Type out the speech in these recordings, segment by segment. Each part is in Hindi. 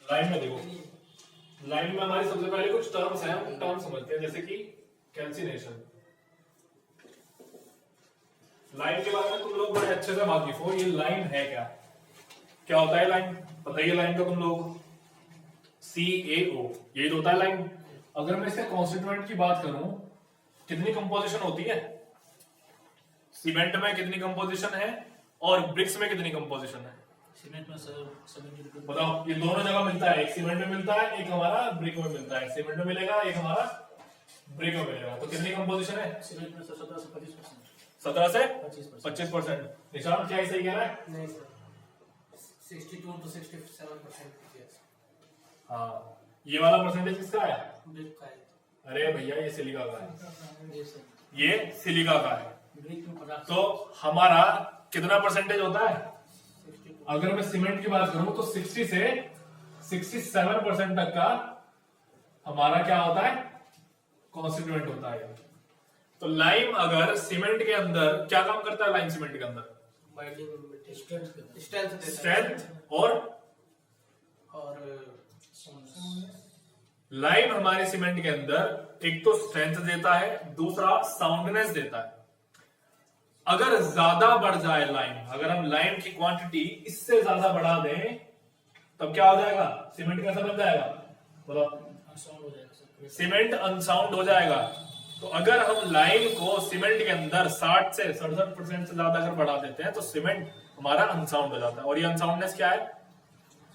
लाइन में देखो, लाइन में हमारी सबसे पहले कुछ टर्म्स हैं, हम टर्म समझते हैं, जैसे कि कैल्सिनेशन। लाइन के बारे में तुम लोग बड़े अच्छे से वाकिफ हो, ये लाइन है क्या, क्या होता है लाइन, बताइए लाइन का तुम लोग। CaO, यही तो होता है लाइन। अगर मैं इसके कॉन्स्टिट्यूएंट की बात करूं, कितनी कंपोजिशन होती है, सीमेंट में कितनी कंपोजिशन है और ब्रिक्स में कितनी कंपोजिशन है? सीमेंट में सर बताओ, ये दोनों जगह मिलता है, एक सीमेंट में मिलता है, एक हमारा ब्रिक में मिलता है। सीमेंट में मिलेगा, एक हमारा ब्रिक में मिलेगा। तो कितनी कंपोजिशन है? सीमेंट में सर 17 से 25%। 17 से 25%। निशान क्या सही कह रहा है? नहीं सर, 62 to 67%। हाँ, ये वाला परसेंटेज किसका है? ब्रिक का है। अरे भैया ये सिलिका का है, जी सर, ये सिलिका का है। ब्रिक में 50। तो हमारा कितना परसेंटेज होता है? 62। अगर मैं सीमेंट की बात करूं तो 60 से 67% तक का हमारा क्या होता है, कॉन्स्टिट्यूएंट होता है। तो लाइम अगर सीमेंट के अंदर क्या काम करता है, लाइम सीमेंट के अंदर बाइंडिंग स्ट्रेंथ स्ट्रेंथ देता है। स्ट्रेंथ और लाइम हमारे सीमेंट के अंदर एक तो स्ट्रेंथ देता है, दूसरा साउंडनेस देता है। अगर ज्यादा बढ़ जाए लाइम, अगर हम लाइम की क्वांटिटी इससे ज्यादा बढ़ा दें, तब क्या हो जाएगा, सीमेंट कैसा बन जाएगा, बोलो। साउंड हो जाएगा सर। सीमेंट अनसाउंड हो जाएगा। तो अगर हम लाइम को सीमेंट के अंदर 60 से 67% से ज्यादा अगर बढ़ा देते हैं तो सीमेंट हमारा अनसाउंड हो जाता है। और ये अनसाउंडनेस क्या है?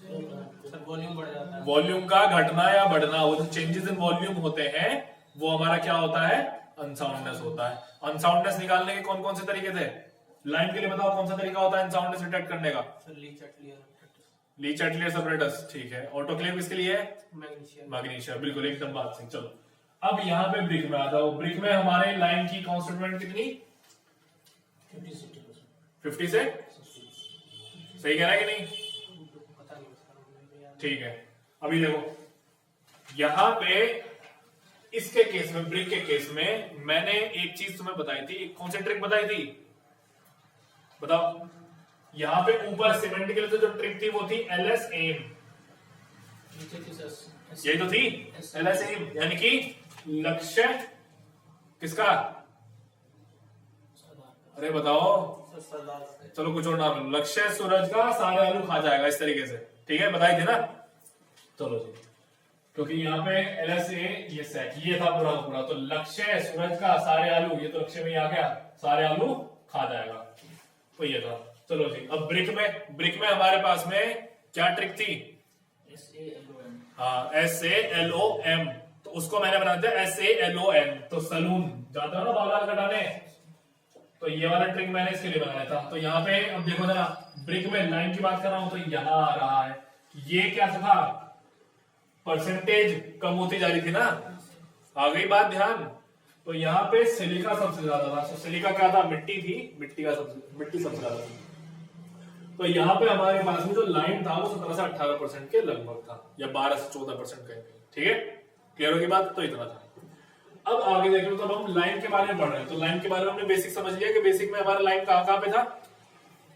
सर वॉल्यूम बढ़ जाता है। वॉल्यूम का घटना या बढ़ना, वो जो चेंजेस इन वॉल्यूम होते हैं वो हमारा क्या होता है, अनसाउंडनेस होता है। अनसाउंडनेस निकालने के कौन कौन से तरीके थे, लाइम के लिए बताओ कौन सा तरीका होता है अनसाउंडनेस डिटेक्ट करने का? सर ली चैटलियर सेपरेटस, ठीक है। ऑटोक्लेव किसके लिए है? मैग्नीशियम। मैग्नीशियम, बिल्कुल एकदम बात सही। चलो अब यहाँ पे ब्रिक में आ जाओ। ब्रिक में हमारे लाइम की कॉन्स्टिट्यूएंट कितनी? 50 से 60। सही कह रहा है कि नहीं? पता नहीं सर। ठीक है। अभी देखो यहां पे इसके केस में, ब्रिक के केस में मैंने एक चीज तुम्हें बताई थी, एक कौन सी ट्रिक बताई थी, बताओ। यहां पे ऊपर सीमेंट के लिए तो जो ट्रिक थी वो थी LSAIM, यही तो थी LSAIM, यानी कि लक्ष्य किसका? अरे बताओ, चलो कुछ और नाम, लक्ष्य सूरज का सारे आलू खा जाएगा, इस तरीके से, ठीक है, बताई थी ना। चलो जी, क्योंकि यहाँ पे LSA ये सेट ये था पूरा का पूरा, तो लक्ष्य सूरज का सारे आलू, ये तो लक्ष्य में ही आ गया, सारे आलू खा जाएगा, तो ये था। चलो जी, अब ब्रिक में हमारे पास में क्या ट्रिक थी? हाँ, SALOM, तो उसको मैंने बना दिया SALON, तो सलून, जानते हो ना बाल कटाने, तो ये वाला ट्रिक मैंने इसके लिए बनाया था। तो यहाँ पे अब देखो जरा, ब्रिक में लाइन की बात कर रहा हूं तो यहाँ आ रहा है, ये क्या था, परसेंटेज कम होती जा रही थी ना, आ गई बात ध्यान। तो यहाँ पे सिलिका सबसे ज्यादा था, तो सिलिका क्या था, मिट्टी थी, मिट्टी सबसे ज्यादा थी। तो यहाँ पे हमारे पास में जो लाइन था वो 17 से 18% के लगभग था, या 12 से 14% कहीं, ठीक है, क्लियर होगी बात, तो इतना था। अब आगे देख लो, तब हम लाइन के बारे में पढ़ रहे हैं, तो लाइन के बारे में हमने बेसिक समझ लिया कि बेसिक में हमारा लाइन कहां पे था,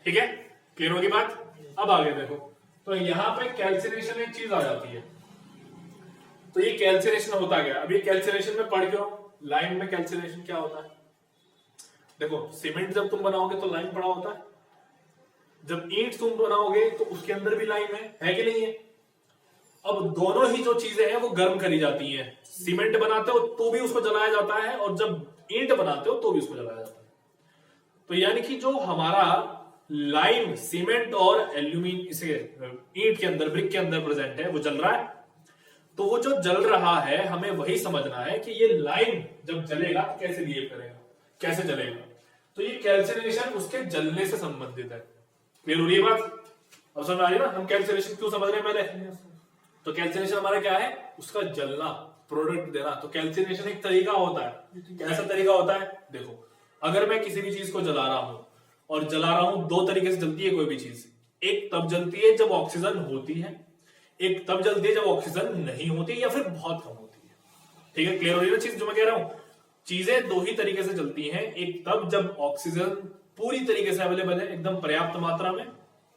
ठीक है, क्लियर होगी बात। अब आगे देखो, तो यहाँ पे कैल्सिनेशन एक चीज आ जाती है। तो ये कैल्सिनेशन होता गया, अभी कैल्सिनेशन में पढ़ क्यों, लाइन में कैल्सिनेशन क्या होता है? देखो सीमेंट जब तुम बनाओगे तो लाइन पड़ा होता है, जब ईंट तुम बनाओगे तो उसके अंदर भी लाइन है कि नहीं है? अब दोनों ही जो चीजें हैं वो गर्म करी जाती हैं। सीमेंट बनाते हो तो भी उसको जलाया जाता है, और जब ईंट बनाते हो तो भी उसको जलाया जाता है। तो यानी कि जो हमारा लाइम, सीमेंट और एल्यूमिनियम इसे ईंट के अंदर, ब्रिक के अंदर प्रेजेंट है, वो जल रहा है। तो वो जो जल रहा है हमें वही समझना है कि ये लाइम जब जलेगा तो कैसे बिहेव करेगा, कैसे जलेगा। तो ये कैल्सिनेशन उसके जलने से संबंधित है। क्लियर हो रही है बात? अब समझ आ रही है ना हम कैल्सिनेशन क्यों समझ रहे हैं पहले? तो कैल्सिनेशन हमारा क्या है, उसका जलना, प्रोडक्ट देना। तो कैल्सिनेशन एक तरीका होता है, कैसा तरीका होता है, देखो अगर मैं किसी भी चीज को जला रहा हूं, और जला रहा हूं, दो तरीके से जलती है कोई भी चीज, एक तब जलती है जब ऑक्सीजन होती है, एक तब जलती है जब ऑक्सीजन नहीं होती या फिर बहुत कम होती है, ठीक है, क्लियर हो रही है चीज जो मैं कह रहा हूं? चीजें दो ही तरीके से चलती हैं, एक तब जब ऑक्सीजन पूरी तरीके से अवेलेबल है, एकदम पर्याप्त मात्रा में,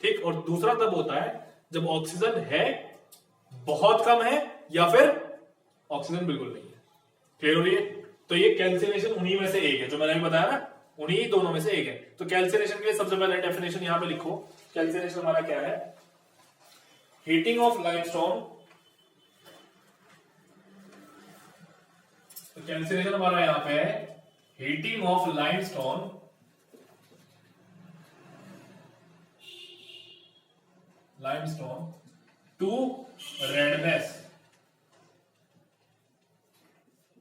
ठीक, और दूसरा तब होता है जब ऑक्सीजन है बहुत कम है या फिर ऑक्सीजन बिल्कुल नहीं है। क्लियर हो रही है? तो ये कैल्सिनेशन उन्हीं में से एक है, जो मैंने अभी बताया ना, उन्हीं दोनों में से एक है। तो कैल्सिनेशन के लिए सबसे पहले डेफिनेशन यहां पे लिखो। कैल्सिनेशन हमारा क्या है? Heating of limestone. तो कैल्सिनेशन हमारा यहां पे है heating of limestone to redness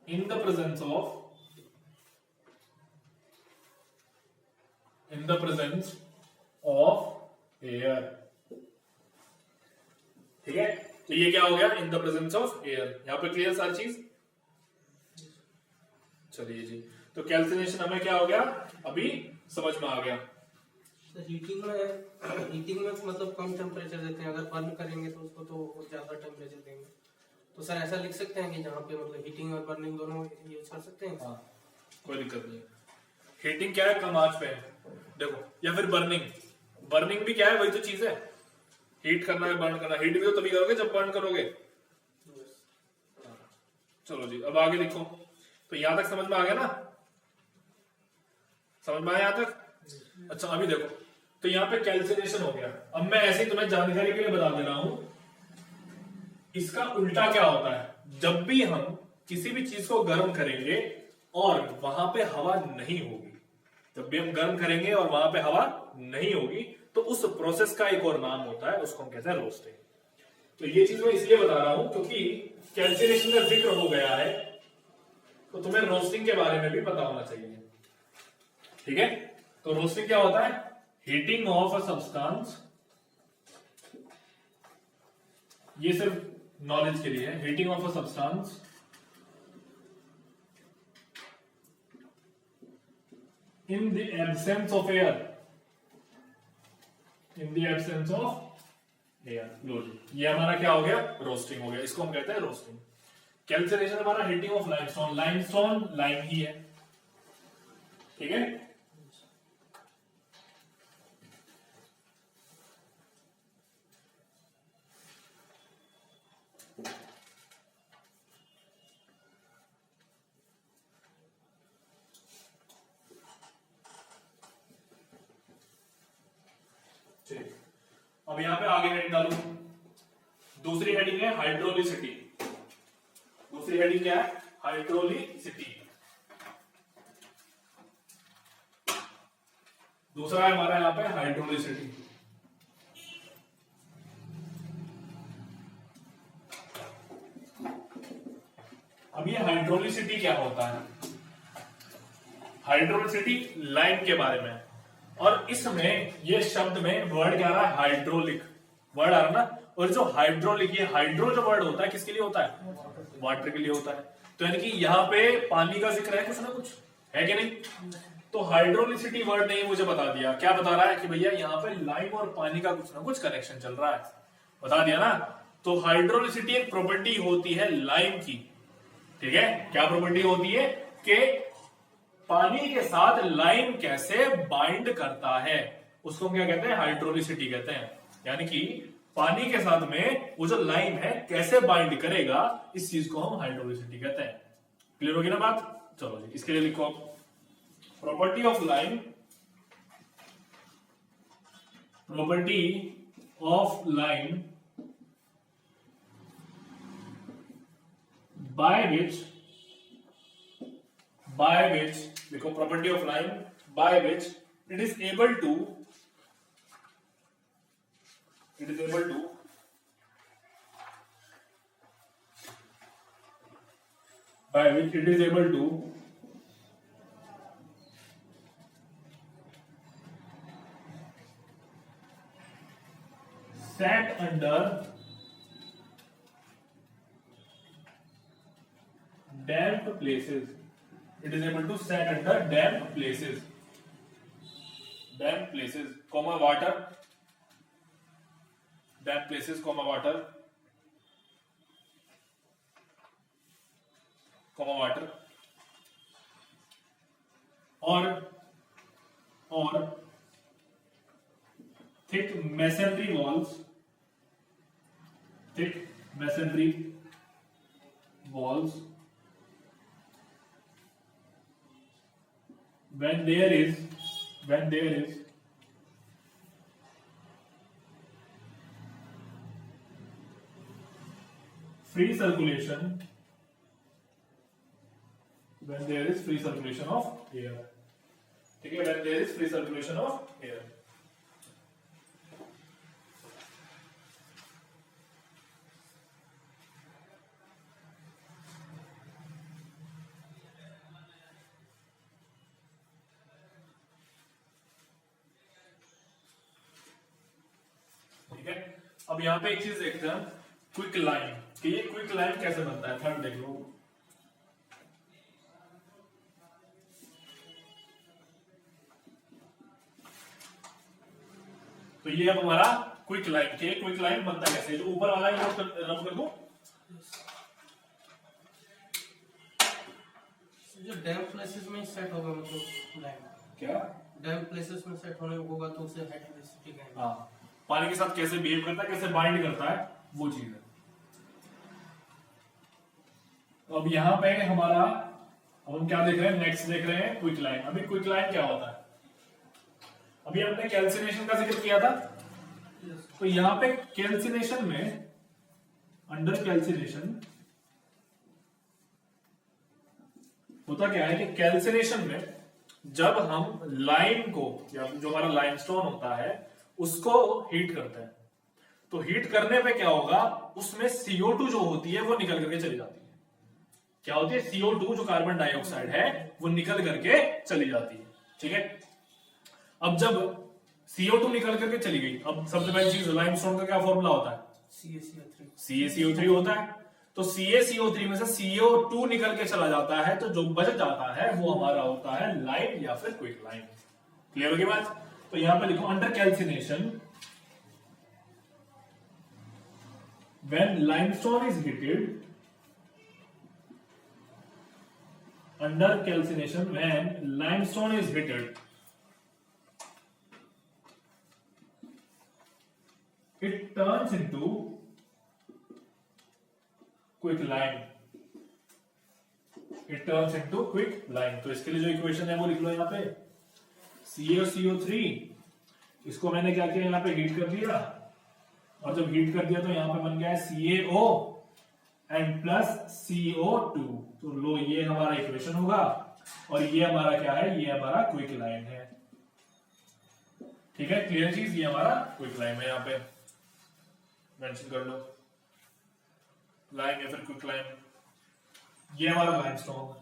in the presence of air। ठीक है, तो ये क्या हो गया? In the presence of air. यहां पे क्लियर सारी चीज? चलिए जी, तो कैल्सिनेशन हमें क्या हो गया अभी समझ में आ गया। हीटिंग में मतलब कम टेम्परेचर देते हैं, अगर बर्न करेंगे तो उसको तो ज्यादा टेम्परेचर देंगे। तो सर ऐसा लिख सकते हैं कि जहाँ पे मतलब हीटिंग और बर्निंग दोनों यूज कर सकते हैं? हाँ, कोई दिक्कत नहीं। हीटिंग क्या है? कम आंच पे है, देखो। या फिर बर्निंग भी क्या है? वही तो चीज है, हीट करना है, बर्न करना। हीट भी तो तभी करोगे जब बर्न करोगे। चलो जी, अब आगे लिखो। तो यहां तक समझ में आ गया ना? समझ में आया यहां तक? अच्छा, अभी देखो, तो यहां पे कैल्सिनेशन हो गया। अब मैं ऐसे ही तुम्हें जानकारी के लिए बता दे रहा हूं, इसका उल्टा क्या होता है? जब भी हम किसी भी चीज को गर्म करेंगे और वहां पे हवा नहीं होगी, जब भी हम गर्म करेंगे और वहां पे हवा नहीं होगी, तो उस प्रोसेस का एक और नाम होता है, उसको हम कहते हैं रोस्टिंग। तो ये चीज मैं इसलिए बता रहा हूं क्योंकि कैल्सिनेशन का जिक्र हो गया है, तो तुम्हें रोस्टिंग के बारे में भी पता होना चाहिए। ठीक है, तो रोस्टिंग क्या होता है? Heating of a substance. ये सिर्फ नॉलेज के लिए है। Heating of a substance in the absence of air, in the absence of air। लो जी, ये हमारा क्या हो गया? रोस्टिंग हो गया। इसको हम कहते हैं रोस्टिंग। कैल्सिनेशन हमारा हीटिंग ऑफ लाइमस्टोन लाइम ही है। ठीक है, अब यहां पे आगे हेडिंग डालू। दूसरी हेडिंग है हाइड्रोलिसिटी। दूसरी हेडिंग क्या है? हाइड्रोलिसिटी। दूसरा है हमारा यहां पे हाइड्रोलिसिटी। अब ये हाइड्रोलिसिटी क्या होता है? हाइड्रोलिसिटी लाइम के बारे में, और इसमें ये शब्द में वर्ड क्या आ रहा है? हाइड्रोलिक वर्ड आ रहा है ना। और जो हाइड्रोलिक, ये हाइड्रो जो वर्ड होता है किसके लिए होता है? वाटर के लिए होता है। तो यानी कि यहाँ पे पानी का जिक्र है कुछ ना कुछ, है कि नहीं? तो हाइड्रोलिसिटी वर्ड ने मुझे बता दिया, क्या बता रहा है कि भैया यहाँ पे लाइम और पानी का कुछ ना कुछ कनेक्शन चल रहा है। बता दिया ना। तो हाइड्रोलिसिटी एक प्रॉपर्टी होती है लाइम की। ठीक है, क्या प्रॉपर्टी होती है? कि पानी के साथ लाइम कैसे बाइंड करता है, उसको हम क्या कहते हैं? हाइड्रोलिसिटी कहते हैं। यानी कि पानी के साथ में वो जो लाइम है कैसे बाइंड करेगा, इस चीज को हम हाइड्रोलिसिटी कहते हैं। क्लियर होगी ना बात? चलो जी, इसके लिए लिखो आप property of lime. Property of lime by which देखो, property of lime by which it is able to set under damp places। It is able to set under damp places, comma water, damp places, comma water, और thick masonry walls masonry walls when there is free circulation of air. ठीक है, when there is free circulation of air. ठीक है, अब यहां पे एक चीज देखते हैं, क्विक लाइन, कि ये क्विक लाइन कैसे बनता है। थर्ड देख लो, तो ये अब हमारा क्विक लाइन, के क्विक लाइन बनता कैसे, जो ऊपर वाला है रब कर दो। जो डैम्प प्लेसेस में सेट होगा, मतलब लाइन क्या डैम्प प्लेसेस में सेट होने होगा तो उसे हाई डेंसिटी कहेंगे। हाँ, पानी के साथ कैसे बिहेव करता है, कैसे बाइंड करता है, वो चीज है। तो अब यहाँ पे हमारा, अब हम क्या देख रहे हैं, नेक्स्ट देख रहे हैं क्विक लाइन। अभी क्विक लाइन क्या होता है, अभी हमने कैल्सिनेशन का जिक्र किया था, तो यहाँ पे कैल्सिनेशन में, अंडर कैल्सिनेशन होता क्या है कि कैल्सिनेशन में जब हम लाइम को, या जो हमारा लाइमस्टोन होता है उसको हीट करते हैं, तो हीट करने पे क्या होगा, उसमें CO2 जो होती है वो निकल करके चली जाती है। क्या होती है, CO2 जो कार्बन डाइऑक्साइड है वो निकल करके चली जाती है। ठीक है, अब जब CO2 निकल करके चली गई, अब सबसे पहली चीज, लाइमस्टोन का क्या फॉर्मूला होता है, CaCO3 होता है। तो CaCO3 में से CO2 निकल के चला जाता है, तो जो बच जाता है वो हमारा होता है लाइम या फिर क्विक लाइम। क्लियर होगी बात। तो यहां पे लिखो, under calcination when limestone is heated, under calcination when limestone is heated, it turns into quick lime. It turns into quick lime. तो इसके लिए जो इक्वेशन है वो लिख लो यहाँ पे, CaCO3, इसको मैंने क्या किया, यहाँ पे हीट कर दिया, और जब हीट कर दिया तो यहाँ पे बन गया है CaO एंड प्लस CO2। तो लो, ये हमारा इक्वेशन होगा, और ये हमारा क्या है, ये हमारा क्विक लाइम है। ठीक है, क्लियर चीज, ये हमारा क्विक लाइम है, यहाँ पे मेंशन कर लो, लाइम या फिर क्विक लाइम। ये हमारा लाइमस्टोन।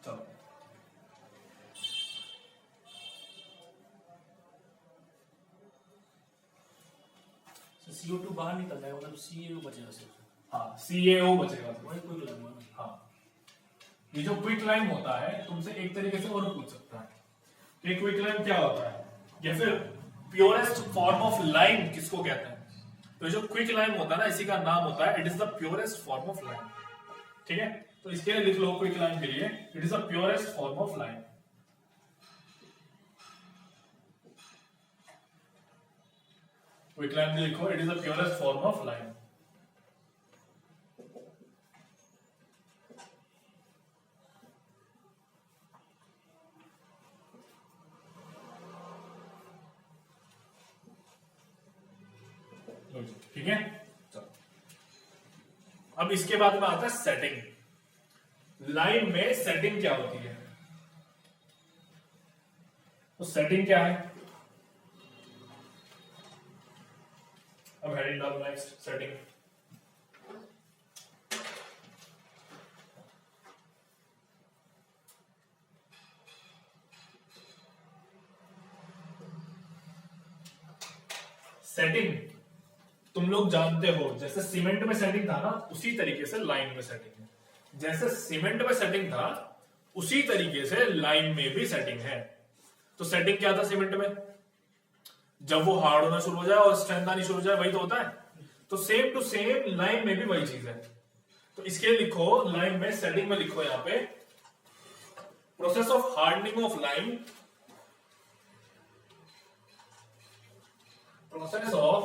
चलो, CO2 बाहर निकल जाएगा, मतलब CaO बचेगा सिर्फ। हाँ, CaO बचेगा। वही क्विक लाइन है। हाँ, ये जो क्विक लाइम होता है, तुमसे एक तरीके से और पूछ सकता है कि क्विक लाइम क्या होता है, या फिर प्योरेस्ट फॉर्म ऑफ लाइम किसको कहते हैं। तो जो क्विक लाइम होता है ना, इसी का नाम होता है, it is the purest form of lime. ठीक है, तो इसके लिए लिख लो, क्विक लाइम के लिए it is the purest form of lime. Quick lime में लिखो, it is the purest form of lime. ठीक है, चलो, अब इसके बाद में आता है सेटिंग। लाइम में सेटिंग क्या होती है, तो सेटिंग क्या है, अब हेडिंग डालो नेक्स्ट, सेटिंग। सेटिंग तुम लोग जानते हो, जैसे सीमेंट में सेटिंग था ना, उसी तरीके से लाइम में सेटिंग है। जैसे सीमेंट में सेटिंग था उसी तरीके से लाइम में भी सेटिंग है। तो सेटिंग क्या था सीमेंट में, जब वो हार्ड होना शुरू हो जाए और स्ट्रेंथ आनी शुरू हो जाए, वही तो होता है। तो सेम टू सेम लाइम में भी वही चीज है। तो इसके लिए लिखो, लाइम में सेटिंग में लिखो यहां पे, process of hardening of lime process of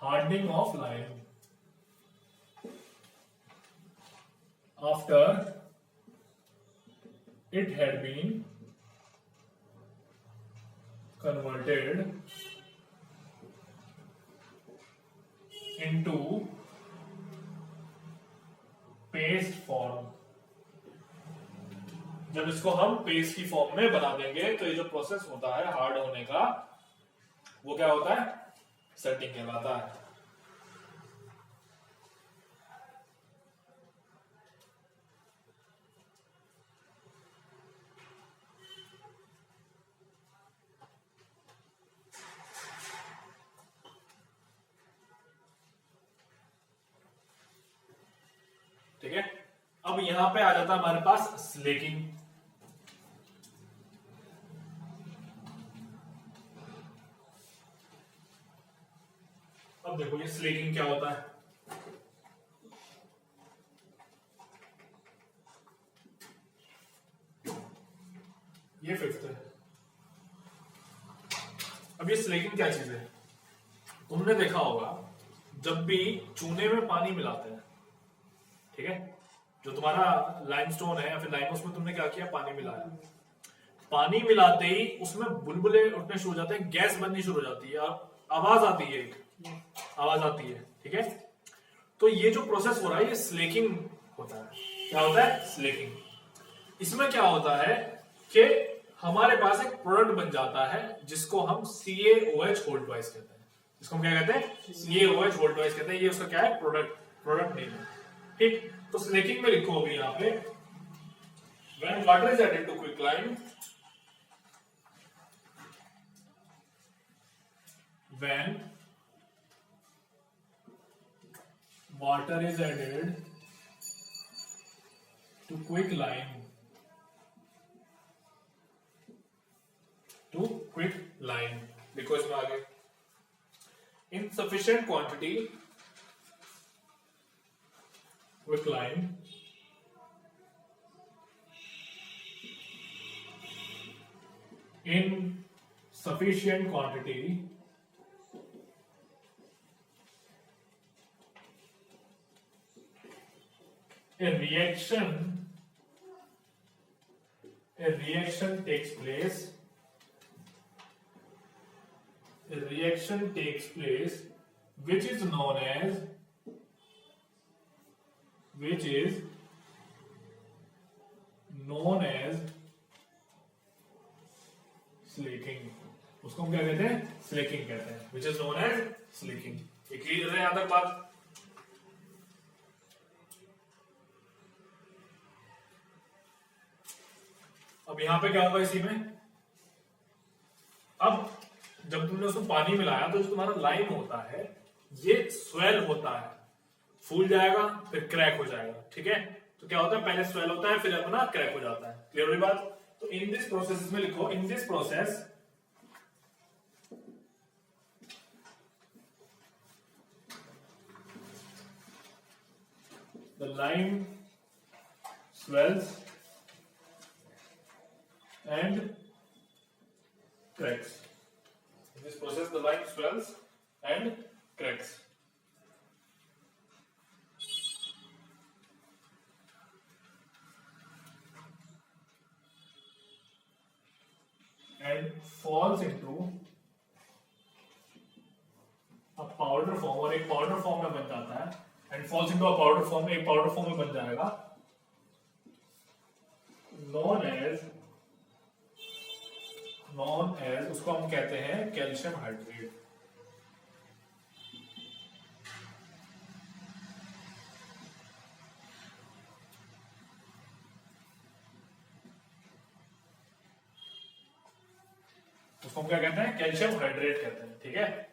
hardening of lime after it had been converted into paste form. जब इसको हम पेस्ट की फॉर्म में बना देंगे तो ये जो प्रोसेस होता है हार्ड होने का वो क्या होता है, सेटिंग कहलाता है। ठीक है, अब यहां पे आ जाता है हमारे पास स्लेकिंग। अब देखो ये स्लेकिंग क्या होता है। ये फिफ्थ है। अब ये स्लेकिंग क्या चीज है, तुमने देखा होगा जब भी चूने में पानी मिलाते हैं, ठीक है, जो तुम्हारा लाइमस्टोन है या फिर लाइम, उसमें तुमने क्या किया, पानी मिलाया। पानी मिलाते ही उसमें बुलबुले उठने शुरू हो जाते हैं, गैस बननी शुरू हो जाती है, आवाज आती है, एक आवाज आती है। ठीक है, तो ये जो प्रोसेस हो रहा है ये स्लेकिंग होता है। क्या होता है, स्लेकिंग। इसमें क्या होता है कि हमारे पास एक प्रोडक्ट बन जाता है जिसको हम CaOH होल्ड वाइज कहते हैं। इसको हम क्या कहते हैं, CaOH होल्ड वाइज कहते हैं। ये उसका क्या है, प्रोडक्ट नेम है। ठीक, तो स्लेकिंग में लिखो अभी यहां पे, when water is added to quicklime, when water is added to quicklime, लिखो इसमें आगे, in sufficient quantity quicklime in sufficient quantity a reaction takes place, which is known as slaking. उसको हम क्या कहते हैं, स्लेकिंग कहते हैं, which is known as slaking. ये क्लियर है यहां तक बात। अब यहां पे क्या होगा इसी में, अब जब तुमने उसमें पानी मिलाया तो जो तुम्हारा लाइम होता है ये स्वेल होता है, फूल जाएगा फिर क्रैक हो जाएगा। ठीक है, तो क्या होता है, पहले स्वेल होता है फिर अपना क्रैक हो जाता है। क्लियर हुई बात। तो इन दिस प्रोसेस में लिखो, in this process the lime swells and cracks. In this process, the lime swells and cracks. And falls into a powder form, और एक पाउडर फॉर्म में बन जाता है। And falls into a powder form, एक पाउडर फॉर्म में बन जाएगा, known as उसको हम कहते हैं कैल्शियम हाइड्रेट। उसको हम क्या कहते हैं, कैल्शियम हाइड्रेट कहते हैं। ठीक है,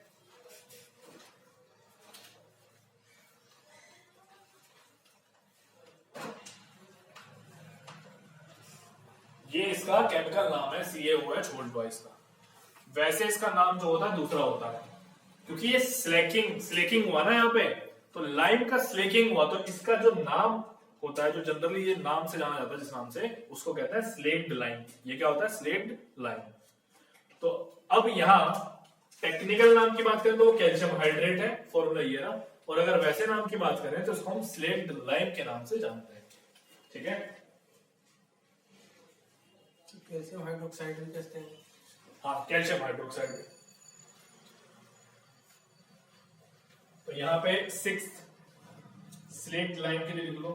ये इसका केमिकल नाम है CaOH होल्ड वाइज का। वैसे इसका नाम जो होता है दूसरा होता है, क्योंकि ये स्लेकिंग हुआ ना यहाँ पे, तो लाइम का स्लेकिंग हुआ तो इसका जो नाम होता है, जो जनरली ये नाम से जाना जाता है, जिस नाम से, उसको कहते हैं स्लेक्ड लाइम। ये क्या होता है? Slaked lime. तो अब यहाँ टेक्निकल नाम की बात करें तो वो कैल्शियम हाइड्रेट है, फॉर्मूला ये रहा। और अगर वैसे नाम की बात करें तो उसको हम स्लेक्ड लाइम के नाम से जानते हैं। ठीक है, कैल्शियम हाइड्रोक्साइड भी कहते हैं। हाँ, कैल्शियम हाइड्रोक्साइड। तो यहाँ पे 6 स्लेक्ड लाइम के लिए लिख लो।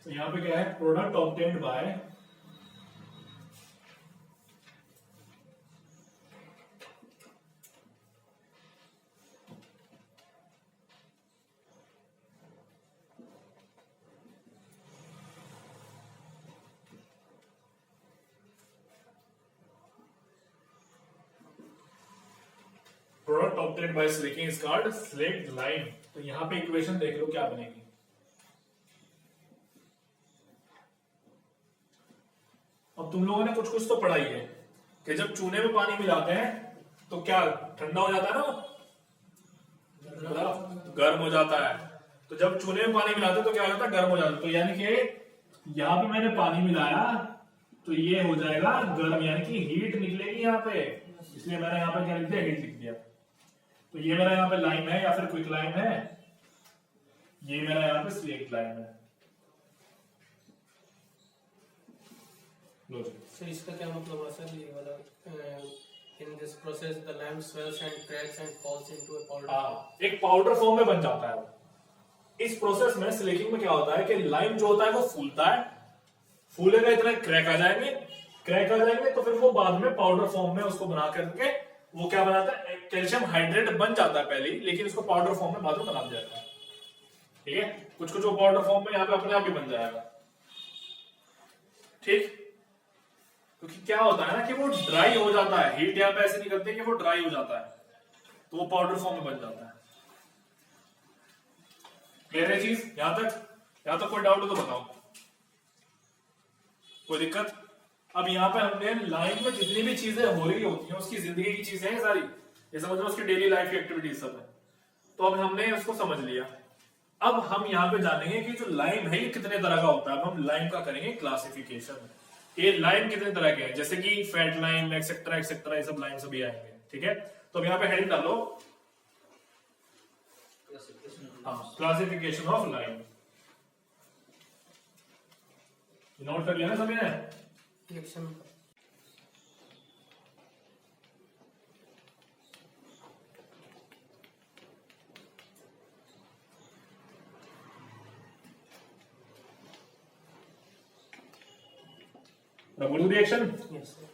तो यहाँ पे क्या है? Product obtained by product obtained by slaking is called slaked lime. तो यहाँ पे इक्वेशन देख लो क्या बनेगी। अब तुम लोगों ने कुछ कुछ तो पढ़ा ही है कि जब चूने में पानी मिलाते हैं तो क्या ठंडा हो जाता है ना, गर्म हो जाता है। तो जब चूने में पानी मिलाते हैं तो क्या हो जाता है? गर्म हो जाता है। तो यानी कि यहाँ पे मैंने पानी मिलाया तो ये हो जाएगा गर्म, यानी कि हीट निकलेगी यहाँ पे, इसलिए मैंने यहाँ पे क्या लिख दिया? हीट लिख दिया। तो ये मेरा यहाँ पे लाइम है या फिर क्विक लाइम है, ये मेरा यहाँ पे स्लेक्ड लाइम है। लो जी। सर इसका क्या मतलब है सर? ये वाला in this process the lime swells and cracks and falls into a powder. हाँ, एक पाउडर फॉर्म में बन जाता है वो। इस प्रोसेस में स्लेकिंग में क्या होता है कि लाइम जो होता है वो फूलता है, फूलेगा इतना क्रैक आ जाएंगे, क्रैक आ जाएंगे तो फिर वो बाद में पाउडर फॉर्म में उसको बना करके वो क्या बनाता है? कैल्शियम हाइड्रेट बन जाता है पहले ही, लेकिन उसको पाउडर फॉर्म में बाद में बना दिया जाता है। ठीक है, कुछ कुछ वो पाउडर फॉर्म में यहाँ पे अपने आप ही बन जाएगा। ठीक, क्योंकि क्या होता है ना कि वो ड्राई हो जाता है, हीट यहाँ पे ऐसे नहीं करते कि वो ड्राई हो जाता है, तो वो पाउडर फॉर्म में बन जाता है। क्लियर है चीज? यहां तक कोई डाउट हो तो बताओ, कोई दिक्कत? अब यहाँ पे हमने लाइफ में जितनी भी चीजें हो रही होती हैं उसकी जिंदगी की चीजें हैं सारी, ये समझ लो उसकी डेली लाइफ की एक्टिविटीज सब है। तो अब हमने उसको समझ लिया। अब हम यहाँ पे जानेंगे कि जो लाइम है ये कितने तरह का होता है। अब हम लाइम का करेंगे क्लासिफिकेशन। ये लाइम कितने तरह के हैं, जैसे कि फैट लाइम एक्सेट्रा एक्सेट्रा, ये सब लाइम सभी आएंगे। ठीक है, तो अब यहाँ पे हेडिंग डालो, हाँ, क्लासिफिकेशन ऑफ लाइम। नोट कर लिया ना सभी ने? रिएक्शन बोलू रिएक्शन। Yes sir.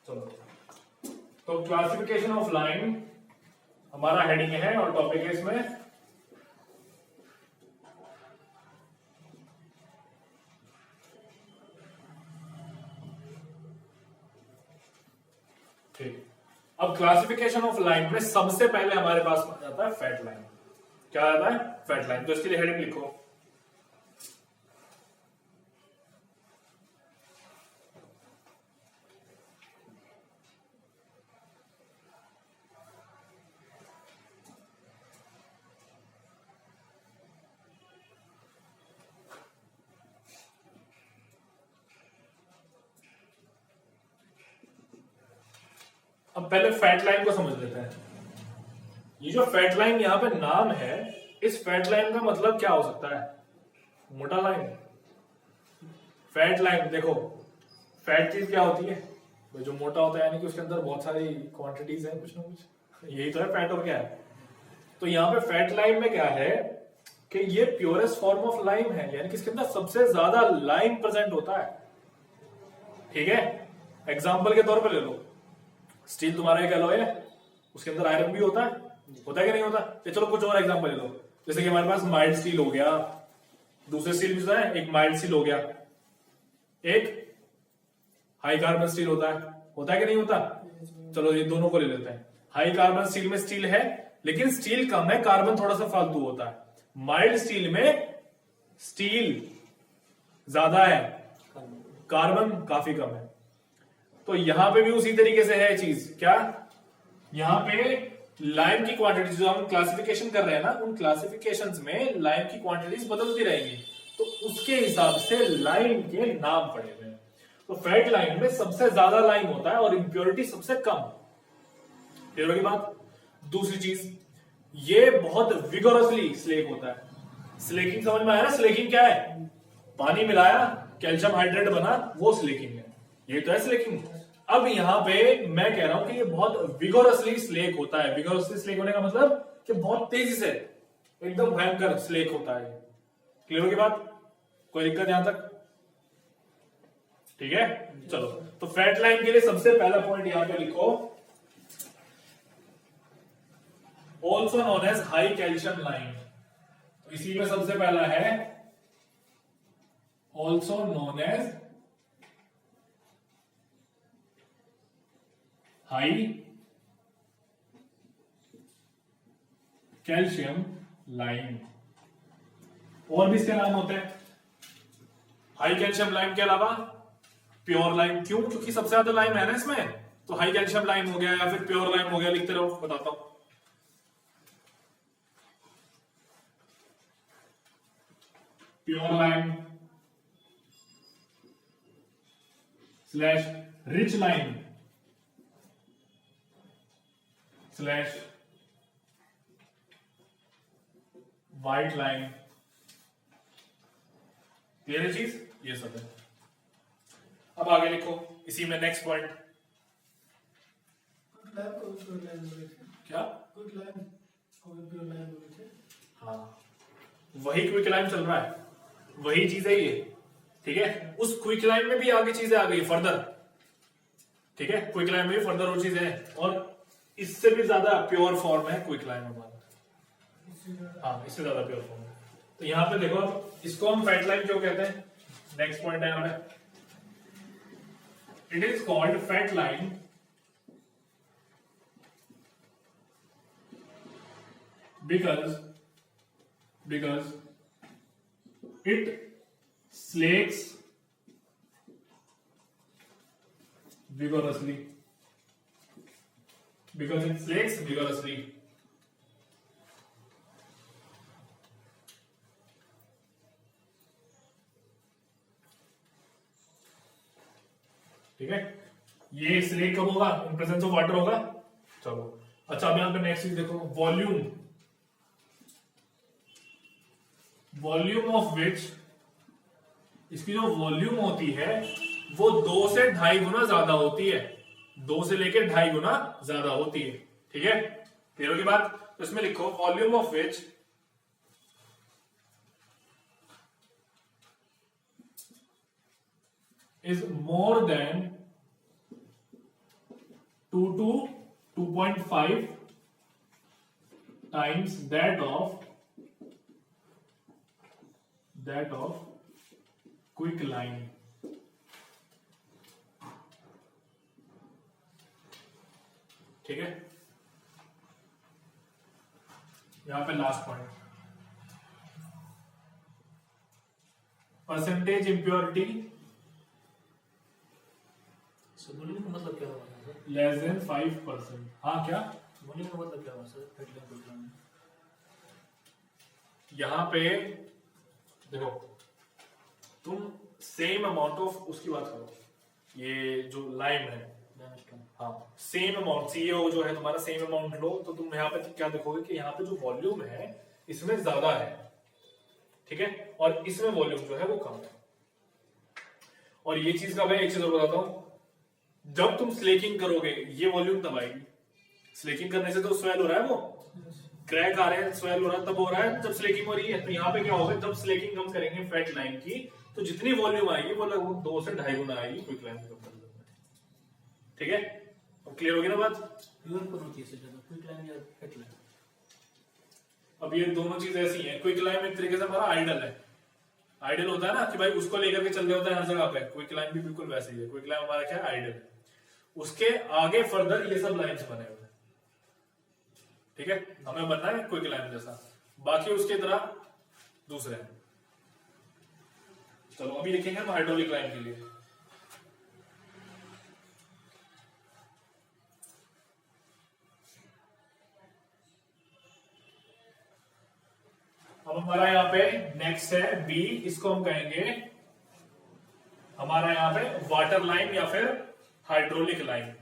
चलो, तो क्लासिफिकेशन ऑफ लाइम हमारा हेडिंग है और टॉपिक है इसमें ठीक। अब क्लासिफिकेशन ऑफ लाइम में सबसे पहले हमारे पास आ जाता है फैट लाइम। क्या आता है? Fat lime. तो इसके लिए हेडिंग लिखो, अब पहले फैट लाइन को समझ लेते हैं। ये जो फैट लाइन यहाँ पे नाम है, इस फैट लाइन का मतलब क्या हो सकता है? मोटा लाइन। फैट लाइन, देखो फैट चीज क्या होती है? तो जो मोटा होता है यानी कि उसके अंदर बहुत सारी क्वांटिटीज है, कुछ ना कुछ, यही तो है फैट। और क्या है? तो यहाँ पे फैट लाइन में क्या है कि ये प्योरेस्ट फॉर्म ऑफ लाइम है, यानी कि इसके अंदर सबसे ज्यादा लाइम प्रेजेंट होता है। ठीक है, एग्जाम्पल के तौर पर ले लो, स्टील तुम्हारा एक एलॉय है, उसके अंदर आयरन भी होता है कि नहीं होता? तो चलो कुछ और एग्जांपल ले लो, जैसे कि हमारे पास माइल्ड स्टील हो गया, दूसरे स्टील भी होता है, एक माइल्ड स्टील हो गया, एक हाई कार्बन स्टील होता है कि नहीं होता? चलो ये दोनों को ले लेते हैं। हाई कार्बन स्टील में स्टील है लेकिन स्टील कम है, कार्बन थोड़ा सा फालतू होता है। माइल्ड स्टील में स्टील ज्यादा है, कार्बन काफी कम है। तो यहां पे भी उसी तरीके से है चीज, क्या यहां पे लाइम की क्वांटिटी जो हम क्लासिफिकेशन कर रहे हैं ना, उन क्लासिफिकेशंस में लाइम की क्वांटिटीज बदलती रहेंगी, तो उसके हिसाब से लाइम के नाम पड़े हुए हैं। तो फैट लाइम में सबसे ज्यादा लाइम होता है और इंप्योरिटी सबसे कम। क्लियर होगी बात? दूसरी चीज, ये बहुत विगोरसली स्लेक होता है। स्लेकिंग समझ में आया ना? स्लेकिंग क्या है? पानी मिलाया, कैल्शियम हाइड्रेट बना, वो स्लेकिंग है। ये तो है स्लेकिंग। अब यहां पे मैं कह रहा हूं कि ये बहुत विगोरसली स्लेक होता है। विगोरसली स्लेक होने का मतलब कि बहुत तेजी से, एकदम भयंकर स्लेक होता है। क्लियर होगी बात? कोई दिक्कत यहां तक? ठीक है, चलो। तो फैट लाइम के लिए सबसे पहला पॉइंट यहां पे लिखो, also known as high calcium lime. तो इसी में सबसे पहला है also known as high calcium lime. और भी इसके नाम होते हैं। हाई कैल्शियम लाइम के अलावा प्योर लाइम। क्यों? क्योंकि सबसे ज्यादा लाइम है ना इसमें, तो हाई कैल्शियम लाइम हो गया या फिर प्योर लाइम हो गया। लिखते रहो, बताता हूं। Pure lime slash rich lime slash white lime. Clear है चीज? ये सब है। अब आगे लिखो इसी में नेक्स्ट पॉइंट। क्या? हाँ, वही क्विक लाइम चल रहा है, वही चीज है ये। ठीक है, उस क्विक लाइम में भी आगे चीजें आ गई फर्दर। ठीक है, क्विक लाइम में भी फर्दर और चीजें हैं, और इससे भी ज्यादा प्योर फॉर्म है क्विक लाइम हमारा। हाँ, इससे ज्यादा प्योर फॉर्म है। तो यहां पे देखो, इसको हम फैट लाइम क्यों कहते हैं? नेक्स्ट पॉइंट है हमारा, it is called fat lime because it slakes vigorously. ठीक है, ये स्लेक कब होगा? इन प्रेजेंस ऑफ वाटर होगा। चलो, अच्छा, अब यहां पे नेक्स्ट चीज देखो, वॉल्यूम ऑफ विच, इसकी जो वॉल्यूम होती है वो 2 से 2.5 गुना ज्यादा होती है। 2 से लेकर 2.5 गुना ज्यादा होती है। ठीक है, क्लियर होगी बात? तो इसमें लिखो volume of which is more than 2 to 2.5 times that of quick lime. ठीक है, यहां पे लास्ट पॉइंट, परसेंटेज इंप्योरिटी बोलने का मतलब क्या हुआ सर? Less than 5%। हाँ, क्या बोलने का मतलब क्या हुआ सर? फैट लाइम प्रोग्राम में यहां पे देखो, तुम सेम अमाउंट ऑफ उसकी बात करो, ये जो लाइम है, हाँ, सेम अमाउंट, सीओ जो है तुम्हारा, सेम अमाउंट लो, तो तुम यहाँ पे क्या देखोगे कि यहाँ पे जो वॉल्यूम है इसमें ज्यादा है। ठीक है, और इसमें वॉल्यूम जो है वो कम है। और ये चीज का मैं एक चीज और बताता हूं, जब तुम स्लेकिंग करोगे ये वॉल्यूम तब आएगी। स्लेकिंग करने से तो स्वेल हो रहा है, वो क्रैक आ रहे हैं, स्वेल हो रहा है, तब हो रहा है जब स्लेकिंग हो रही है। तो यहाँ पे क्या होगा, जब स्लेकिंग हम करेंगे फैट लाइन की, तो जितनी वॉल्यूम आएगी वो लगभग 2 से 2.5 गुना आएगी क्विक लाइन के ऊपर। ठीक है, अब क्लियर होगी ना बात? प्योर कौन होती है ज्यादा, क्विक लाइम या फैट लाइम? अब ये दोनों चीजें ऐसी हैं। क्विक लाइम एक तरीके से हमारा आइडल है। आइडल होता है ना कि भाई उसको लेकर के चल रहे होता है हर जगह पे, क्विक लाइम भी बिल्कुल वैसे ही है। क्विक लाइम हमारा क्या है? आइडल है। उसके आगे फर्दर ये सब लाइन्स बने हुए हैं। ठीक है, हमें बनना है क्विक लाइम जैसा, बाकी उसकी तरह दूसरे हैं। चलो अभी लिखेंगे हम हाइड्रोलिक लाइम के लिए। अब हमारा यहाँ पे नेक्स्ट है बी, इसको हम कहेंगे हमारा यहाँ पे वाटर लाइन या फिर हाइड्रोलिक लाइन।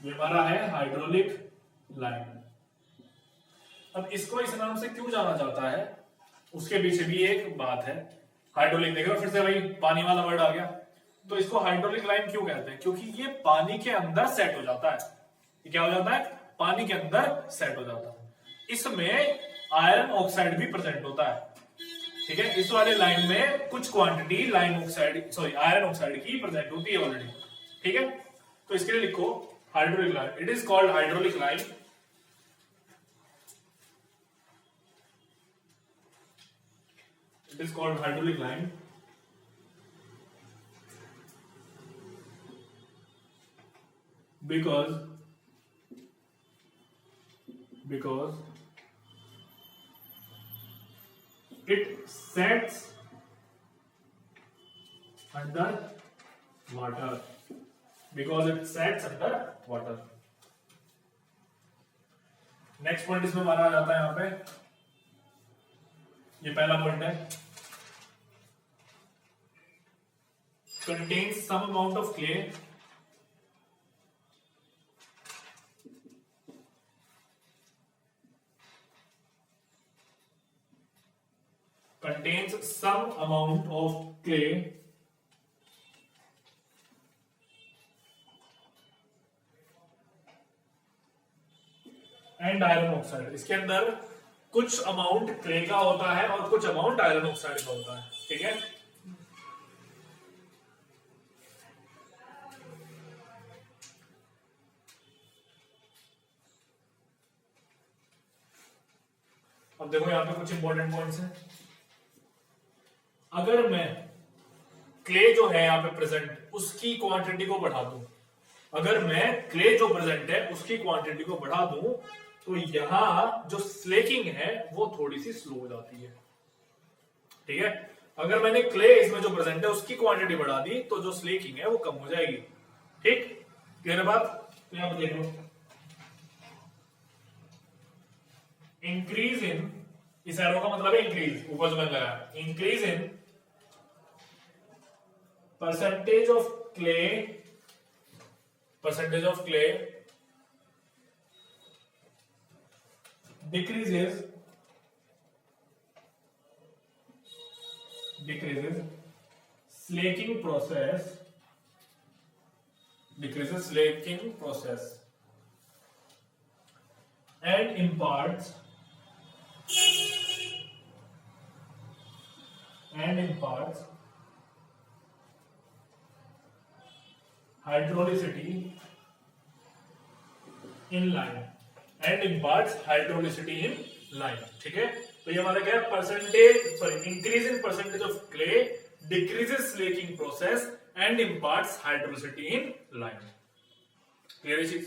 ये हमारा है हाइड्रोलिक लाइन। अब इसको इस नाम से क्यों जाना जाता है, उसके पीछे भी एक बात है। हाइड्रोलिक देखो फिर से वही पानी वाला वर्ड आ गया। तो इसको हाइड्रोलिक लाइन क्यों कहते हैं, क्योंकि ये पानी के अंदर सेट हो जाता है। ये क्या हो जाता है, पानी के अंदर सेट हो जाता है। इसमें आयरन ऑक्साइड भी प्रेजेंट होता है। ठीक है, इस वाले लाइन में कुछ क्वांटिटी आयरन ऑक्साइड की प्रेजेंट होती है ऑलरेडी। ठीक है, तो इसके लिए लिखो hydraulic line, it is called hydraulic line because it sets under water, next point इसमें माना जाता है यहां पे, ये पहला पॉइंट है, contains some amount of clay and iron oxide. इसके अंदर कुछ अमाउंट क्ले का होता है और कुछ अमाउंट आयरन ऑक्साइड का होता है। ठीक है, अब देखो यहां पे कुछ इंपॉर्टेंट पॉइंट्स हैं। अगर मैं क्ले जो है यहां पे प्रेजेंट उसकी क्वांटिटी को बढ़ा दूं, अगर मैं क्ले जो प्रेजेंट है उसकी क्वांटिटी को बढ़ा दूं, तो यहां जो स्लेकिंग है वो थोड़ी सी स्लो हो जाती है। ठीक है, अगर मैंने क्ले इसमें जो प्रेजेंट है उसकी क्वांटिटी बढ़ा दी तो जो स्लेकिंग है वो कम हो जाएगी। ठीक, क्लियर है बात? तो यहां पर देख लो, इंक्रीज इन, इस एरो का मतलब है इंक्रीज, ऊपर जो मैंने लगाया, increase in percentage of clay decreases slaking process and imparts hydrolicity in line ठीक है, तो ये हमारा क्या है, increase in percentage of clay decreases slaking process and imparts hydraulicity in lime. Clear चीज?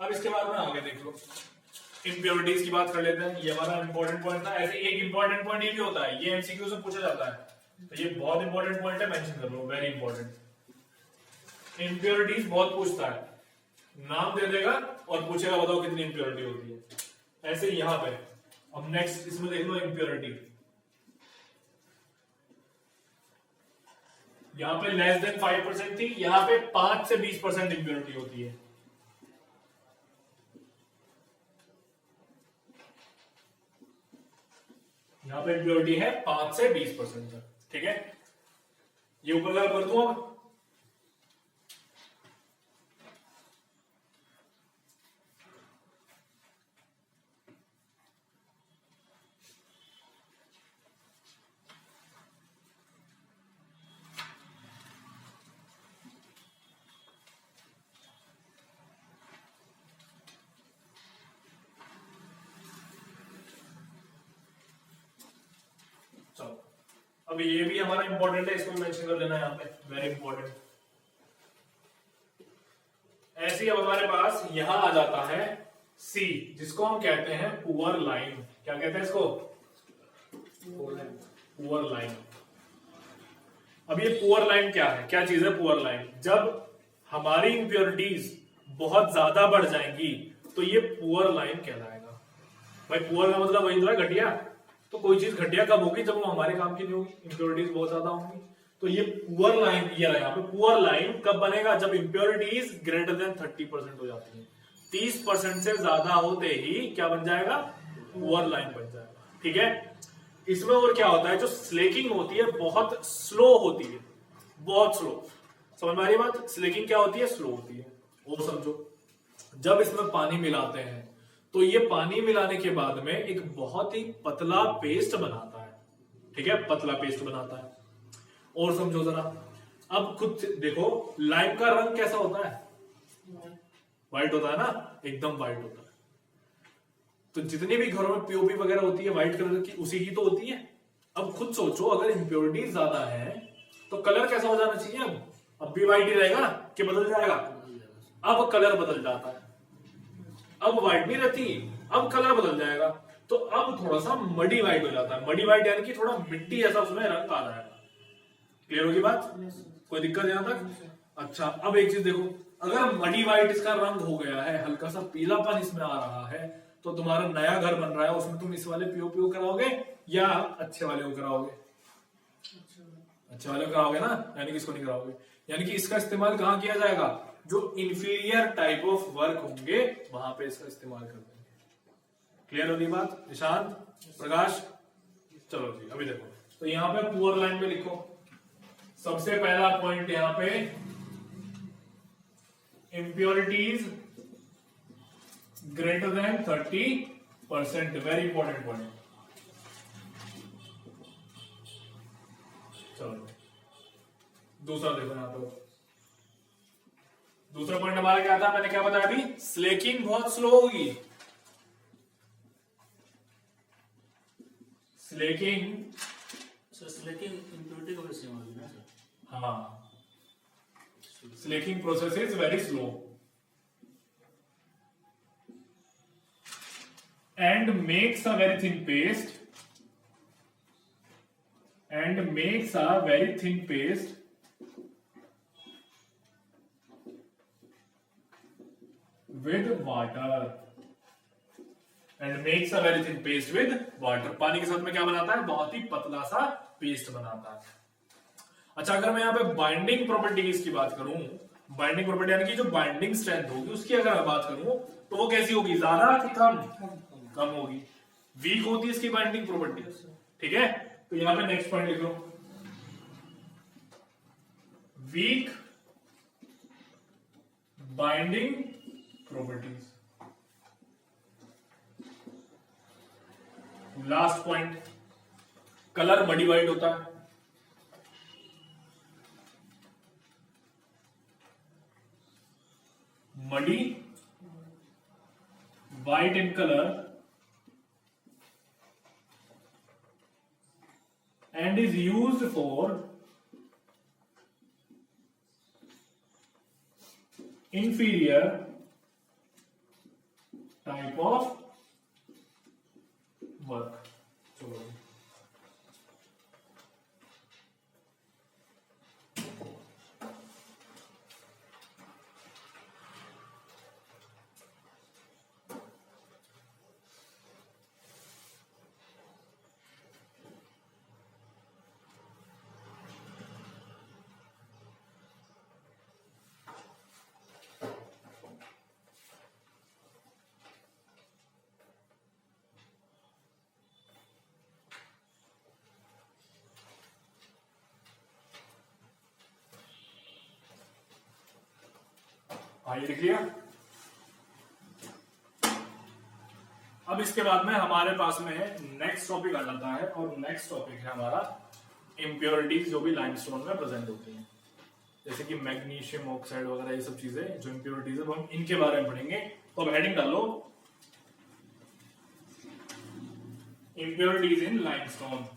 अब इसके बाद में आगे देख लो, इंप्योरिटीज की बात कर लेते हैं। ये हमारा इंपॉर्टेंट पॉइंट था। ऐसे एक इंपॉर्टेंट पॉइंट ये भी होता है, ये एमसीक्यू से पूछा जाता है, तो ये बहुत इंपॉर्टेंट पॉइंट है, मेंशन कर लो, वेरी इंपॉर्टेंट। इंप्योरिटीज बहुत पूछता है, नाम दे देगा और पूछेगा बताओ कितनी इंप्योरिटी होती है। ऐसे यहां पे अब नेक्स्ट इसमें देख लो इंप्योरिटी, यहां पे लेस देन 5% थी, यहां पे 5 से 20% इंप्योरिटी होती है। यहां पे इंप्योरिटी है 5 से 20% तक। ठीक है, ये ऊपर का कर दूं अब। अब ये भी हमारा इंपॉर्टेंट है, इसको मेंशन कर लेना यहाँ पे, वेरी इंपॉर्टेंट। जैसे ही अब हमारे पास यहां आ जाता है सी, जिसको हम कहते हैं पुअर लाइन। क्या कहते हैं इसको? Poor line. अब ये पुअर लाइन क्या है, क्या चीज है पुअर लाइन? जब हमारी इंप्योरिटीज बहुत ज्यादा बढ़ जाएंगी तो ये पुअर लाइन कहलाएगा। भाई पुअर का मतलब वही तो है घटिया। तो कोई चीज घटिया कब होगी? जब वो हमारे काम की नहीं होगी, इंप्योरिटीज बहुत ज्यादा होंगी। तो ये पुअर लाइन, ये रहा यहाँ पे पुअर लाइन कब बनेगा? जब इंप्योरिटीज ग्रेटर देन 30% हो जाती है। 30% से ज्यादा होते ही क्या बन जाएगा? पुअर लाइन बन जाएगा। ठीक है। इसमें और क्या होता है, जो स्लेकिंग होती है बहुत स्लो होती है, बहुत स्लो। समझ में आ रही बात? स्लेकिंग क्या होती है? स्लो होती है। वो समझो, जब इसमें पानी मिलाते हैं तो ये पानी मिलाने के बाद में एक बहुत ही पतला पेस्ट बनाता है। ठीक है, पतला पेस्ट बनाता है। और समझो जरा, अब खुद से देखो लाइम का रंग कैसा होता है? व्हाइट होता है ना, एकदम व्हाइट होता है। तो जितनी भी घरों में पीओपी वगैरह होती है व्हाइट कलर की, उसी की तो होती है। अब खुद सोचो, अगर इंप्योरिटीज ज्यादा है तो कलर कैसा हो जाना चाहिए? अब भी व्हाइट ही रहेगा ना, कि बदल जाएगा? अब कलर बदल जाता है, अब व्हाइट नहीं रहती, अब कलर बदल जाएगा। तो अब थोड़ा सा मडी व्हाइट हो जाता है। मडी व्हाइट यानी कि थोड़ा मिट्टी जैसा उसमें रंग आ जाएगा। क्लियर होगी बात? कोई दिक्कत यहां तक? अच्छा, अब एक चीज देखो, अगर मडी व्हाइट इसका रंग हो गया है, हल्का सा पीलापन इसमें आ रहा है, तो तुम्हारा नया घर बन रहा है, उसमें तुम इस वाले पीओपी कराओगे या अच्छे वाले को कराओगे? अच्छे वाले को कराओगे ना, यानी कि इसको नहीं कराओगे। यानी कि इसका इस्तेमाल कहां किया जाएगा? जो इंफीरियर टाइप ऑफ वर्क होंगे वहां पे इसका इस्तेमाल कर देंगे। क्लियर होगी बात? निशांत, प्रकाश, चलो जी अभी देखो। तो यहां पे पुअर लाइन में लिखो, सबसे पहला पॉइंट यहां पे impurities greater than 30%, very important point. चलो दूसरा देखो यहां पर। दूसरा पॉइंट हमारा क्या था? मैंने क्या बताया अभी? स्लेकिंग बहुत स्लो होगी। स्लेकिंग, सर स्लेकिंग इम्प्योरिटी को वैसे होगी ना सर? हाँ, slaking process is very slow and makes a very thin paste with water। पानी के साथ में क्या बनाता है? बहुत ही पतला सा पेस्ट बनाता है। अच्छा, अगर मैं यहाँ पे बाइंडिंग प्रॉपर्टीज की बात करूं, बाइंडिंग प्रॉपर्टी यानी कि जो बाइंडिंग स्ट्रेंथ होगी उसकी अगर मैं बात करूं तो वो कैसी होगी? ज्यादा कि कम? कम होगी। वीक होती है इसकी बाइंडिंग प्रॉपर्टी। ठीक है, तो यहां पे नेक्स्ट पॉइंट लिख लो, weak binding properties. Last point, colour muddy white होता है। Muddy white in colour and is used for inferior type of work। चलो ये लिख लिया। अब इसके बाद में हमारे पास में है नेक्स्ट टॉपिक आ जाता है, और नेक्स्ट टॉपिक है हमारा इम्प्योरिटीज जो भी लाइमस्टोन में प्रेजेंट होती हैं, जैसे कि मैग्नीशियम ऑक्साइड वगैरह, ये सब चीजें जो इम्प्योरिटीज है, हम इनके बारे में पढ़ेंगे। तो अब हेडिंग डालो, इम्प्योरिटीज इन लाइमस्टोन।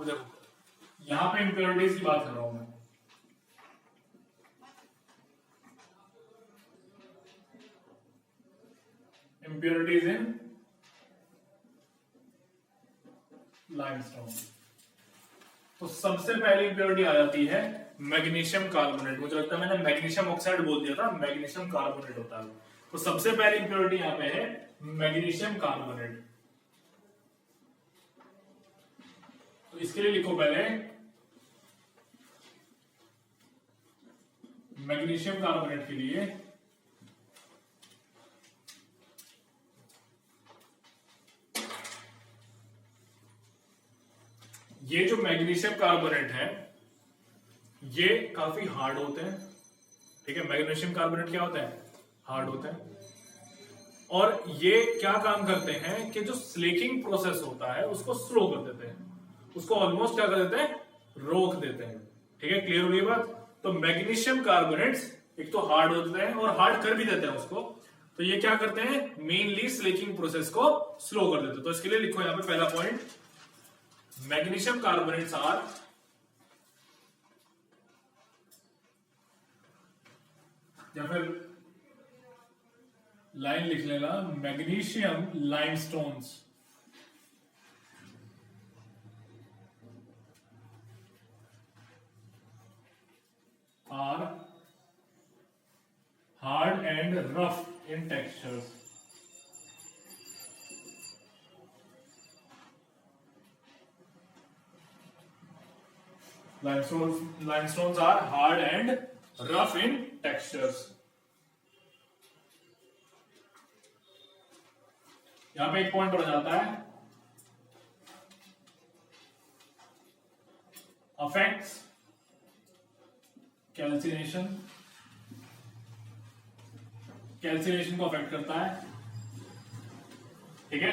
देखो यहां पे इम्प्योरिटीज की बात कर रहा हूं मैं। इम्प्योरिटीज इन लाइमस्टोन। तो सबसे पहली इम्प्योरिटी आ जाती है मैग्नीशियम कार्बोनेट। मुझे लगता है मैंने मैग्नीशियम ऑक्साइड बोल दिया था, मैग्नीशियम कार्बोनेट होता है। तो सबसे पहली इम्प्योरिटी यहां पे है मैग्नीशियम कार्बोनेट। तो इसके लिए लिखो पहले मैग्नीशियम कार्बोनेट के लिए ये जो मैग्नीशियम कार्बोनेट है ये काफी हार्ड होते हैं। ठीक है, मैग्नीशियम कार्बोनेट क्या होता है? हार्ड होता है। और ये क्या काम करते हैं कि जो स्लेकिंग प्रोसेस होता है उसको स्लो कर देते हैं, उसको ऑलमोस्ट क्या कर देते हैं? रोक देते हैं। ठीक है, क्लियर हो गई बात? तो मैग्नीशियम कार्बोनेट्स एक तो हार्ड होते हैं और हार्ड कर भी देते हैं उसको। तो ये क्या करते हैं? मेनली स्लेकिंग प्रोसेस को स्लो कर देते हैं। तो इसके लिए लिखो यहां पे पहला पॉइंट, मैग्नीशियम कार्बोनेट्स आर या फिर लाइन लिख लेना, magnesium limestones are hard and rough in textures. Limestones are hard and rough in textures. यहां पे एक पॉइंट और जाता है, affects कैल्सिनेशन। कैल्सिनेशन को अफेक्ट करता है। ठीक है,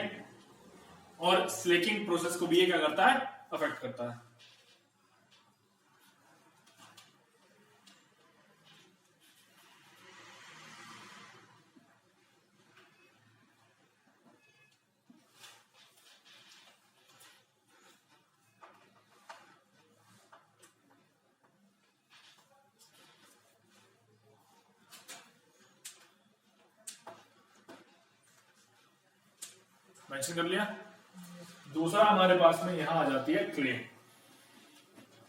और स्लेकिंग प्रोसेस को भी ये क्या करता है? अफेक्ट करता है। मेंशन कर लिया। दूसरा हमारे पास में यहां आ जाती है क्ले।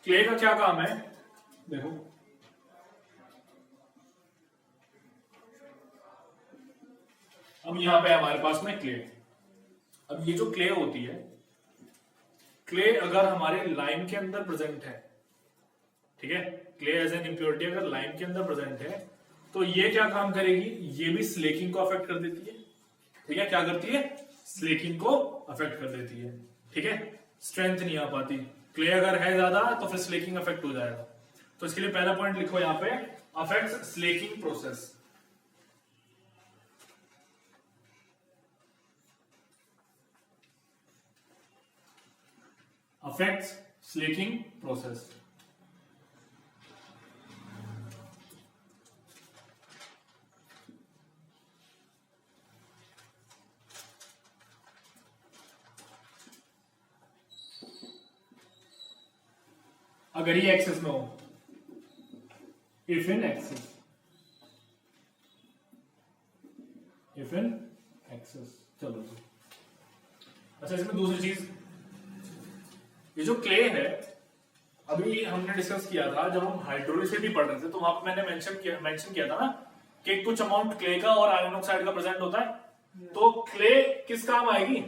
क्ले का क्या काम है? देखो अब यहां पे हमारे पास में क्ले। अब ये जो क्ले होती है, क्ले अगर हमारे लाइम के अंदर प्रेजेंट है, ठीक है, क्ले एज एन इम्प्योरिटी अगर लाइम के अंदर प्रेजेंट है तो ये क्या काम करेगी? ये भी स्लेकिंग को अफेक्ट कर देती है। ठीक है, क्या करती है? स्लेकिंग को अफेक्ट कर देती है। ठीक है, स्ट्रेंथ नहीं आ पाती। क्ले अगर है ज्यादा तो फिर स्लेकिंग अफेक्ट हो जाएगा। तो इसके लिए पहला पॉइंट लिखो यहां पे, affects slaking process. Affects slaking process. अगर ये एक्सेस में हो, if in excess, if in excess. चलो जी, अच्छा इसमें दूसरी चीज, ये जो क्ले है अभी हमने डिस्कस किया था जब हम हाइड्रोलिसिटी पढ़ रहे थे, तो वहां पर मैंने मेंशन किया था ना कि कुछ अमाउंट क्ले का और आयरन ऑक्साइड का प्रेजेंट होता है। तो क्ले किस काम आएगी?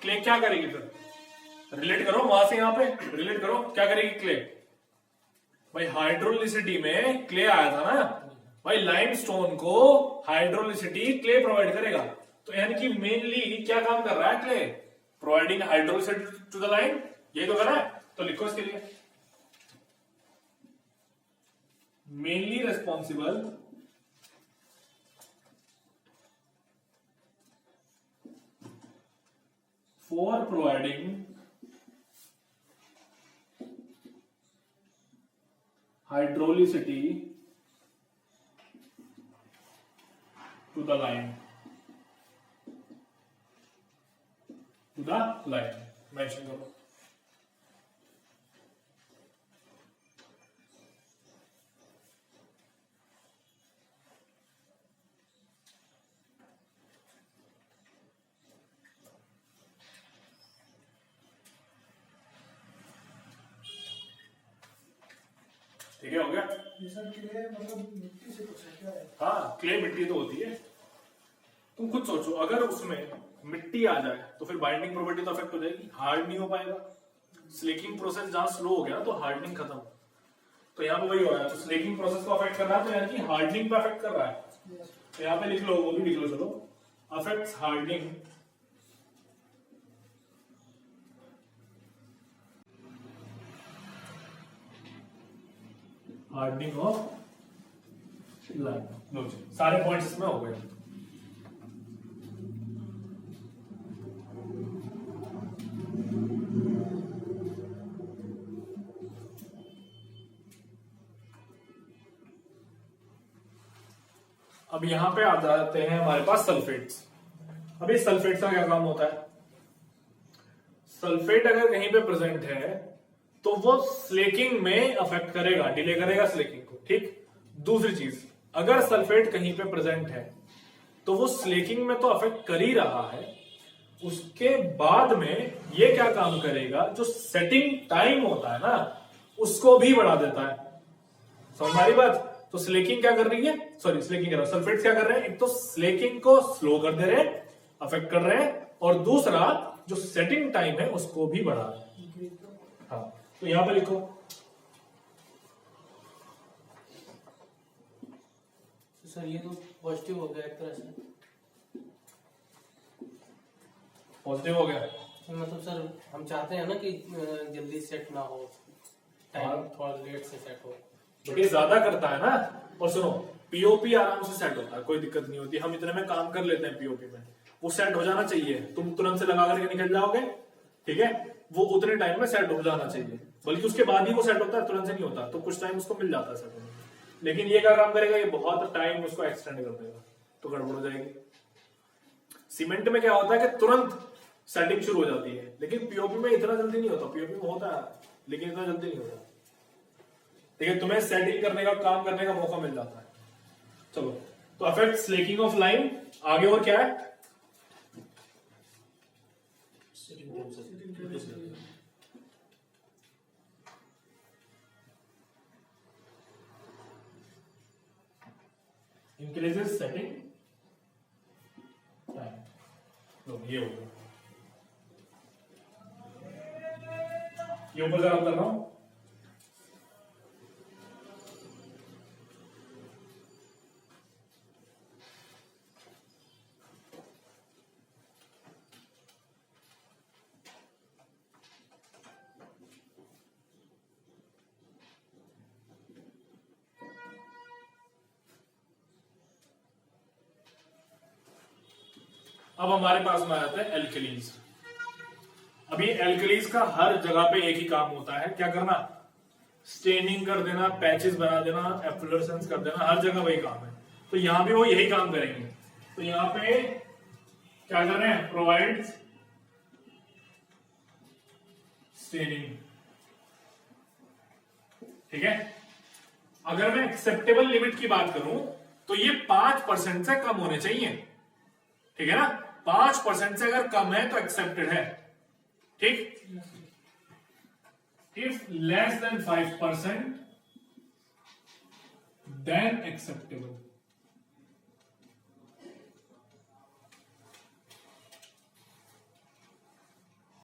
क्ले क्या करेगी? फिर रिलेट करो वहां से यहां पे, रिलेट करो क्या करेगी क्ले? भाई हाइड्रोलिसिटी में क्ले आया था ना भाई, लाइमस्टोन को हाइड्रोलिसिटी क्ले प्रोवाइड करेगा। तो यानी कि मेनली क्या काम कर रहा है clay? Providing hydraulicity to the lime. यही तो कर रहा है। तो लिखो इसके लिए, mainly responsible for providing hydraulicity to the lime, to the lime. Mention करो। है, हो गया। ये सर क्ले मतलब मिट्टी से कुछ है क्या है? हाँ, क्ले मिट्टी तो होती है। तुम खुद सोचो, अगर उसमें मिट्टी आ जाए तो फिर बाइंडिंग प्रॉपर्टी तो अफेक्ट हो जाएगी, हार्ड नहीं हो पाएगा। स्लेकिंग प्रोसेस जहां स्लो हो गया तो हार्डनिंग खत्म। तो यहाँ पे वही हो रहा है, तो स्लेकिंग प्रोसेस को अफेक्ट कर रहा है, तो यानी कि हार्डनिंग पे अफेक्ट कर रहा है। तो यहाँ पे लिख लो, वो भी लिख लो, चलो, affects hardening hardening of lime. लो जी, सारे पॉइंट्स इसमें हो गए। अब यहां पे आ जाते हैं हमारे पास सल्फेट्स। अब इस सल्फेट का क्या काम होता है? सल्फेट अगर कहीं पे प्रेजेंट है तो वो स्लेकिंग में अफेक्ट करेगा, डिले करेगा स्लेकिंग को, ठीक। दूसरी चीज, अगर सल्फेट कहीं पे प्रेजेंट है तो वो स्लेकिंग में तो अफेक्ट कर ही रहा है, उसके बाद में ये क्या काम करेगा, जो सेटिंग टाइम होता है ना उसको भी बढ़ा देता है। समझ आ रही बात? तो स्लेकिंग क्या कर रही है, सॉरी स्लेकिंग कर रहा है, सल्फेट्स क्या कर रहे हैं, एक तो स्लेकिंग को स्लो कर दे रहे हैं, अफेक्ट कर रहे हैं, और दूसरा जो सेटिंग टाइम है उसको भी बढ़ा रहे हैं। हाँ, तो यहां पे लिखो सर ये तो पॉजिटिव हो गया एक तरह से। पॉजिटिव हो गया। मतलब सर हम चाहते हैं ना कि जल्दी सेट ना हो, टाइम थोड़ा लेट से सेट हो। बट ये ज्यादा करता है ना। और सुनो, पीओपी आराम से सेट होता है, कोई दिक्कत नहीं होती, हम इतने में काम कर लेते हैं पीओपी में। वो सेट हो जाना चाहिए, तुम तुरंत से लगा करके निकल जाओगे, ठीक है, वो उतने टाइम में सेट हो जाना चाहिए, बल्कि उसके बाद ही वो सेट होता है, तुरंत से नहीं होता, तो कुछ टाइम उसको मिल जाता है सेट होने में। लेकिन ये क्या काम करेगा, ये बहुत टाइम उसको एक्सटेंड कर देगा, तो गड़बड़ हो जाएगी। सीमेंट में क्या होता है कि तुरंत सेटिंग शुरू हो जाती है, लेकिन पीओपी में इतना जल्दी नहीं होता। पीओपी में होता है लेकिन इतना जल्दी नहीं होता, ठीक है, तुम्हें सेटिंग करने का, काम करने का मौका मिल जाता है। चलो, तो अफेक्ट स्लेकिंग ऑफ लाइन, आगे और क्या है? Increases setting time. लो, ये हो गया, ये ऊपर जरा कर रहा हूं। अब हमारे पास में आता है एल्कलीज। अभी एल्कलीज का हर जगह पे एक ही काम होता है, क्या करना, स्टेनिंग कर देना, पैचेस बना देना, एफ्लोरेसेंस कर देना, हर जगह वही काम है। तो यहां भी वो यही काम करेंगे। तो यहां पे क्या कर रहे हैं, प्रोवाइड स्टेनिंग, ठीक है। अगर मैं एक्सेप्टेबल लिमिट की बात करूं तो ये 5% से कम होने चाहिए, ठीक है ना। 5% से अगर कम है तो एक्सेप्टेड है, ठीक। If less than 5% then acceptable.